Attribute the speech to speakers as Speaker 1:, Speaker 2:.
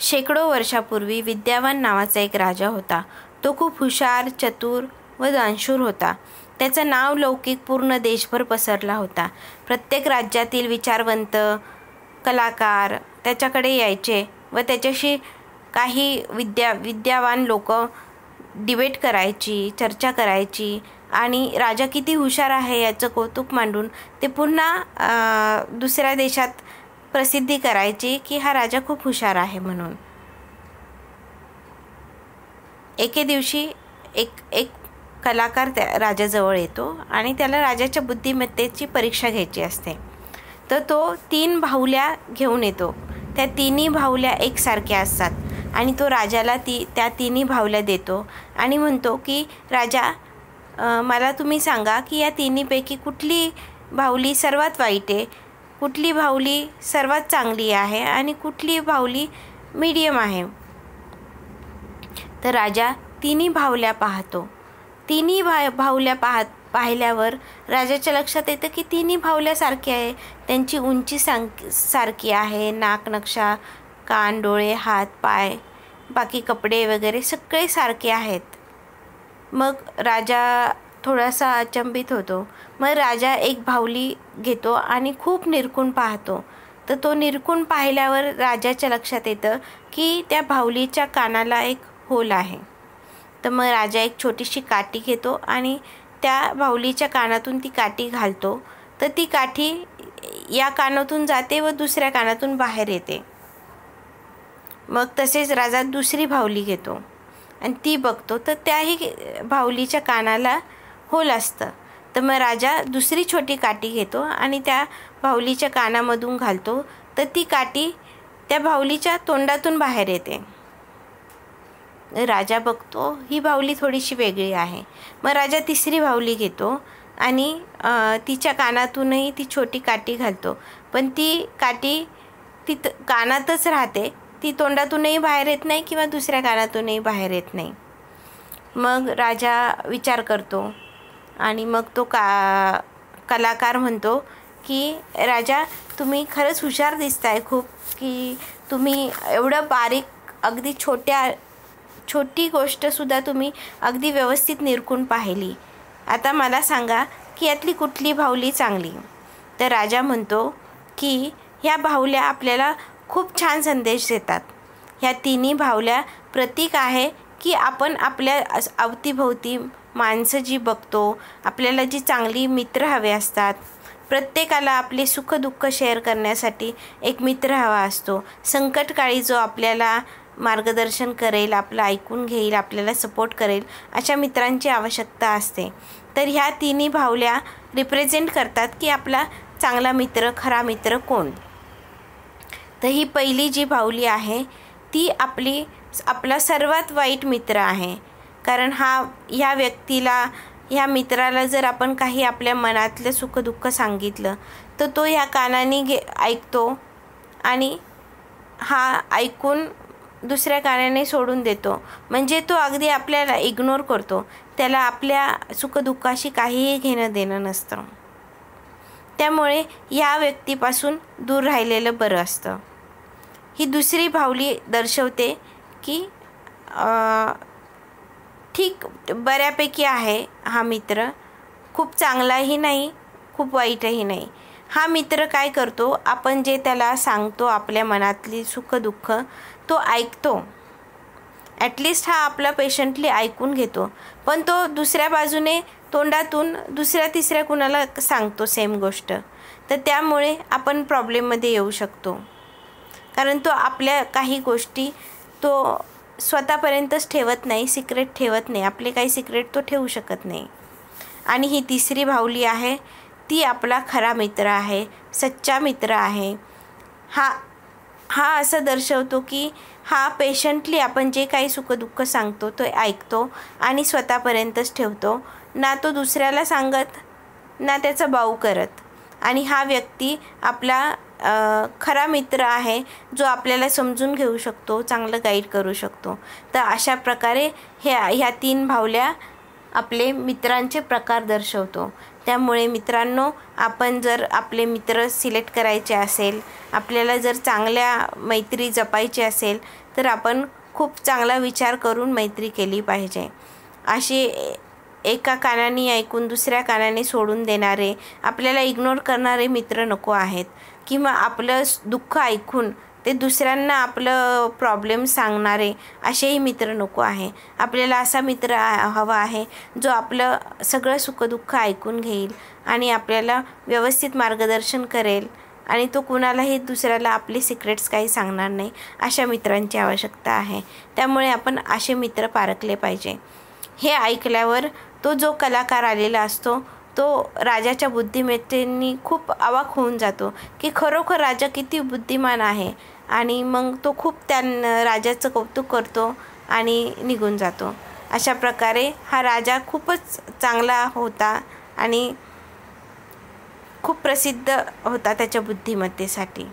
Speaker 1: शेकडो वर्षापूर्वी विद्यावान नावाचा एक राजा होता. तो खूप हुशार, चतुर व दानशूर होता. त्याचं नाव लौकिक पूर्ण देशभर पसरला होता. प्रत्येक राज्यातील विचारवंत, कलाकार त्याच्याकडे यायचे व त्याच्याशी काही विद्यावान लोक डिबेट करायची, चर्चा करायची आणि राजा किती हुशार आहे याचं कौतुक मांडून ते पुन्हा दुसऱ्या देशात प्रसिद्धी करायची की हा राजा खूप हुशार आहे म्हणून. एके दिवशी एक कलाकार त्या राजाजवळ येतो आणि त्याला राजाच्या बुद्धिमत्तेची परीक्षा घ्यायची असते. तर तो 3 बाहुल्या घेऊन येतो. त्या तिन्ही बाहुल्या एकसारख्या असतात आणि तो राजाला त्या तिन्ही बाहुल्या देतो आणि म्हणतो की राजा, मला तुम्ही सांगा की या तिन्हीपैकी कुठली बाहुली सर्वात वाईट आहे, कुठली बाहुली सर्वात चांगली आहे आणि कुठली बाहुली मीडियम आहे. तर राजा तिन्ही बाहुल्या पाहतो. तिन्ही बाहुल्या पाहिल्यावर राजाच्या लक्षात येतं की तिन्ही बाहुल्या सारख्या आहे. त्यांची उंची सारखी आहे, नाक नक्षा, कान, डोळे, हात, पाय, बाकी कपडे वगैरे सगळे सारखे आहेत. मग राजा थोडासा अचंबित होतो. मग राजा एक बाहुली घेतो आणि खूप निरखून पाहतो. तर तो निरखून पाहिल्यावर राजाच्या लक्षात येतं की त्या बाहुलीच्या कानाला एक होल आहे. तर मग राजा एक छोटीशी काठी घेतो आणि त्या बाहुलीच्या कानातून ती काठी घालतो. तर ती काठी या कानातून जाते व दुसऱ्या कानातून बाहेर येते. मग तसेच राजा दुसरी बाहुली घेतो आणि ती बघतो तर त्याही बाहुलीच्या कानाला होल असतं. तर मग राजा दुसरी छोटी काठी घेतो आणि त्या बाहुलीच्या कानामधून घालतो. तर ती काठी त्या बाहुलीच्या तोंडातून बाहेर येते. राजा बघतो ही बाहुली थोडीशी वेगळी आहे. मग राजा तिसरी बाहुली घेतो आणि तिच्या कानातूनही ती छोटी काठी घालतो. पण ती काठी कानातच राहते, ती तोंडातूनही बाहेर येत नाही किंवा दुसऱ्या कानातूनही बाहेर येत नाही. मग राजा विचार करतो आणि मग तो कलाकार म्हणतो की राजा, तुम्ही खरंच हुशार दिसताय खूप, की तुम्ही एवढं बारीक अगदी छोटी गोष्टसुद्धा तुम्ही अगदी व्यवस्थित निरखून पाहिली. आता मला सांगा की यातली कुठली बाहुली चांगली. तर राजा म्हणतो की ह्या बाहुल्या आपल्याला खूप छान संदेश देतात. ह्या तिन्ही बाहुल्या प्रतीक आहे की आपण आपल्या अवतीभोवती माणसं जी बघतो, आपल्याला जी चांगली मित्र हवे असतात. प्रत्येकाला आपले सुखदुःख शेअर करण्यासाठी एक मित्र हवा असतो. संकटकाळी जो आपल्याला मार्गदर्शन करेल, आपलं ऐकून घेईल, आपल्याला सपोर्ट करेल, अशा मित्रांची आवश्यकता असते. तर ह्या तिन्ही बाहुल्या रिप्रेझेंट करतात की आपला चांगला मित्र, खरा मित्र कोण. तर ही पहिली जी बाहुली आहे ती आपला सर्वात वाईट मित्र आहे. कारण ह्या व्यक्तीला, ह्या मित्राला जर आपण काही आपल्या मनातलं सुखदुःख सांगितलं तर तो ह्या कानाने ऐकतो आणि हा ऐकून दुसऱ्या कानाने सोडून देतो. म्हणजे तो अगदी आपल्याला इग्नोर करतो. त्याला आपल्या सुखदुःखाशी काहीही घेणं देणं नसतं. त्यामुळे या व्यक्तीपासून दूर राहिलेलं बरं असतं. ही दुसरी बाहुली दर्शवते की ठीक बऱ्यापैकी आहे हा मित्र, खूप चांगलाही नाही, खूप वाईटही नाही. हा मित्र काय करतो, आपण जे त्याला सांगतो आपल्या मनातली सुखदुःख तो ऐकतो. ॲटलिस्ट हा आपला पेशंटली ऐकून घेतो. पण तो दुसऱ्या बाजूने तोंडातून दुसऱ्या तिसऱ्या कुणाला सांगतो सेम गोष्ट. तर त्यामुळे आपण प्रॉब्लेममध्ये येऊ शकतो. कारण तो आपल्या काही गोष्टी तो स्वतःपर्यंतच ठेवत नाही, सिक्रेट ठेवत नाही. आपले काही सिक्रेट तो ठेवू शकत नाही. आणि ही तिसरी बाहुली आहे ती आपला खरा मित्र आहे, सच्चा मित्र आहे. हा असं दर्शवतो की हा पेशंटली आपण जे काही सुखदुःख सांगतो तो ऐकतो आणि स्वतःपर्यंतच ठेवतो. ना तो दुसऱ्याला सांगत, ना त्याचा बाऊ करत. आणि हा व्यक्ती आपला खरा मित्र आहे जो आपल्याला समजून घेऊ शकतो, चांगलं गाईड करू शकतो. तर अशा प्रकारे ह्या 3 बाहुल्या आपले मित्रांचे प्रकार दर्शवतो. त्यामुळे मित्रांनो, आपण जर आपले मित्र सिलेक्ट करायचे असेल, आपल्याला जर चांगल्या मैत्री जपायची असेल, तर आपण खूप चांगला विचार करून मैत्री केली पाहिजे. असे एका कानाने ऐकून दुसऱ्या कानाने सोडून देणारे, आपल्याला इग्नोर करणारे मित्र नको आहेत. किंवा आपलं दुःख ऐकून ते दुसऱ्यांना आपलं प्रॉब्लेम सांगणारे असेही मित्र नको आहे. आपल्याला असा मित्र हवा आहे जो आपलं सगळं सुखदुःख ऐकून घेईल आणि आपल्याला व्यवस्थित मार्गदर्शन करेल आणि तो कुणालाही दुसऱ्याला आपले सिक्रेट्स काही सांगणार नाही. अशा मित्रांची आवश्यकता आहे. त्यामुळे आपण असे मित्र पारखले पाहिजे. हे ऐकल्यावर तो जो कलाकार आलेला असतो तो राजाच्या बुद्धिमत्तेने खूप अवाक होऊन जातो की खरोखर राजा किती बुद्धिमान आहे. आणि मग तो खूप राजाचं कौतुक करतो आणि निघून जातो. अशा प्रकारे हा राजा खूपच चांगला होता आणि खूप प्रसिद्ध होता त्याच्या बुद्धिमत्तेसाठी.